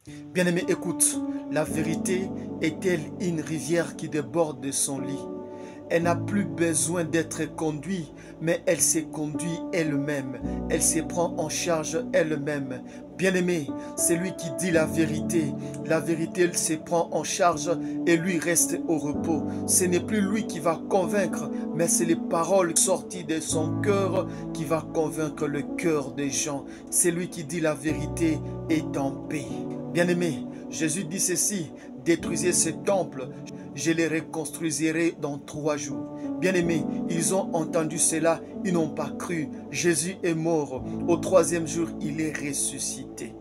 Bien-aimé, écoute, la vérité est-elle une rivière qui déborde de son lit? Elle n'a plus besoin d'être conduite, mais elle se conduit elle-même. Elle se prend en charge elle-même. Bien-aimé, c'est lui qui dit la vérité, elle se prend en charge et lui reste au repos. Ce n'est plus lui qui va convaincre, mais c'est les paroles sorties de son cœur qui va convaincre le cœur des gens. C'est lui qui dit la vérité est en paix. Bien-aimé, Jésus dit ceci: détruisez ce temple, je les reconstruirai dans 3 jours. Bien-aimés, ils ont entendu cela, ils n'ont pas cru. Jésus est mort. Au 3e jour, il est ressuscité.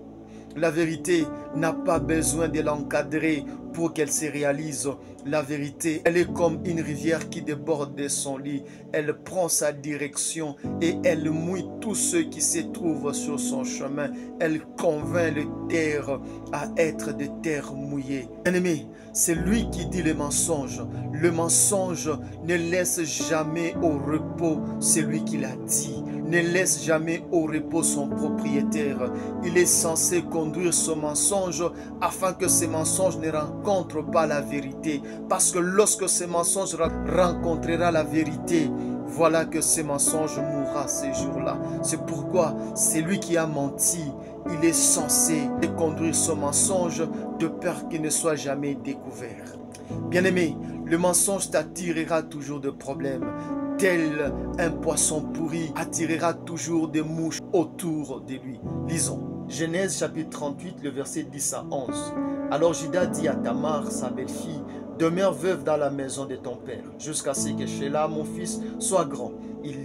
La vérité n'a pas besoin de l'encadrer pour qu'elle se réalise. La vérité, elle est comme une rivière qui déborde de son lit. Elle prend sa direction et elle mouille tous ceux qui se trouvent sur son chemin. Elle convainc les terres à être des terres mouillées. Bien-aimé, c'est lui qui dit le mensonge. Le mensonge ne laisse jamais au repos celui qui l'a dit. Ne laisse jamais au repos son propriétaire. Il est censé conduire ce mensonge afin que ce mensonge ne rencontre pas la vérité. Parce que lorsque ce mensonge rencontrera la vérité, voilà que ce mensonge mourra ce jour-là. C'est pourquoi c'est lui qui a menti. Il est censé conduire ce mensonge de peur qu'il ne soit jamais découvert. Bien-aimé, le mensonge t'attirera toujours de problèmes. Tel un poisson pourri attirera toujours des mouches autour de lui. Lisons. Genèse chapitre 38, le verset 10 à 11. Alors Juda dit à Tamar, sa belle-fille: demeure veuve dans la maison de ton père, jusqu'à ce que Sheila, mon fils, soit grand. Il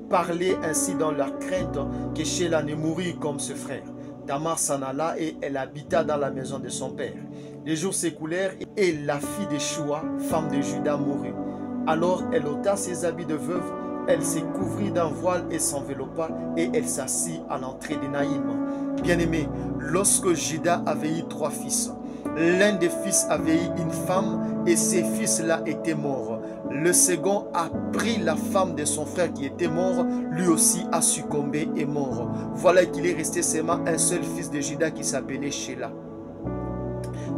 parlait ainsi dans leur crainte que Sheila ne mourût comme ses frères. Tamar s'en alla et elle habita dans la maison de son père. Les jours s'écoulèrent et la fille de Shua, femme de Juda, mourut. Alors elle ôta ses habits de veuve, elle se couvrit d'un voile et s'enveloppa, et elle s'assit à l'entrée de Naïm. Bien-aimé, lorsque Juda avait eu 3 fils, l'un des fils avait eu une femme et ces fils-là étaient morts. Le second a pris la femme de son frère qui était mort, lui aussi a succombé et mort. Voilà qu'il est resté seulement un seul fils de Juda qui s'appelait Sheila.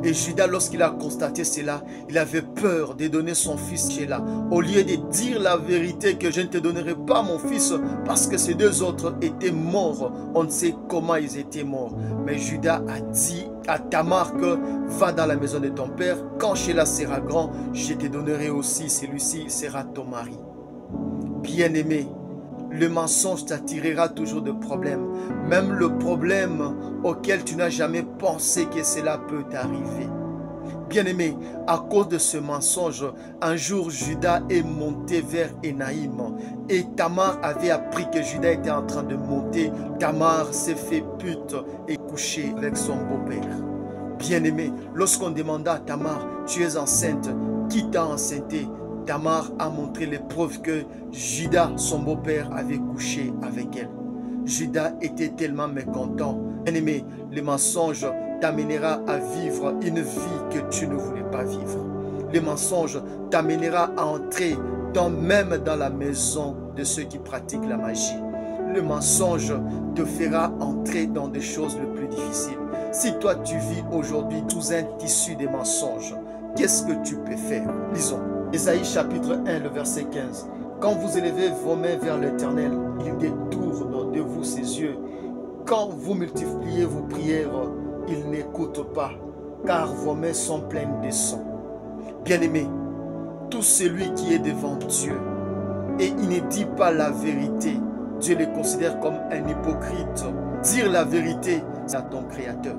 Et Juda, lorsqu'il a constaté cela, il avait peur de donner son fils Sheila. Au lieu de dire la vérité que je ne te donnerai pas mon fils parce que ces 2 autres étaient morts. On ne sait comment ils étaient morts. Mais Juda a dit à Tamar que va dans la maison de ton père. Quand Sheila sera grand, je te donnerai aussi, celui-ci sera ton mari. Bien-aimé, le mensonge t'attirera toujours de problèmes. Même le problème auquel tu n'as jamais pensé que cela peut t'arriver. Bien-aimé, à cause de ce mensonge, un jour Juda est monté vers Énaïm. Et Tamar avait appris que Juda était en train de monter. Tamar s'est fait pute et couché avec son beau-père. Bien-aimé, lorsqu'on demanda à Tamar, tu es enceinte, qui t'a enceinté? Tamar a montré les preuves que Juda, son beau-père, avait couché avec elle. Juda était tellement mécontent. Bien-aimé, le mensonge t'amènera à vivre une vie que tu ne voulais pas vivre. Le mensonge t'amènera à entrer même dans la maison de ceux qui pratiquent la magie. Le mensonge te fera entrer dans des choses les plus difficiles. Si toi tu vis aujourd'hui sous un tissu de mensonges, qu'est-ce que tu peux faire? Lisons. Ésaïe chapitre 1, le verset 15. Quand vous élevez vos mains vers l'Éternel, il détourne de vous ses yeux. Quand vous multipliez vos prières, il n'écoute pas, car vos mains sont pleines de sang. Bien-aimé, tout celui qui est devant Dieu et il ne dit pas la vérité, Dieu le considère comme un hypocrite. Dire la vérité, c'est à ton Créateur.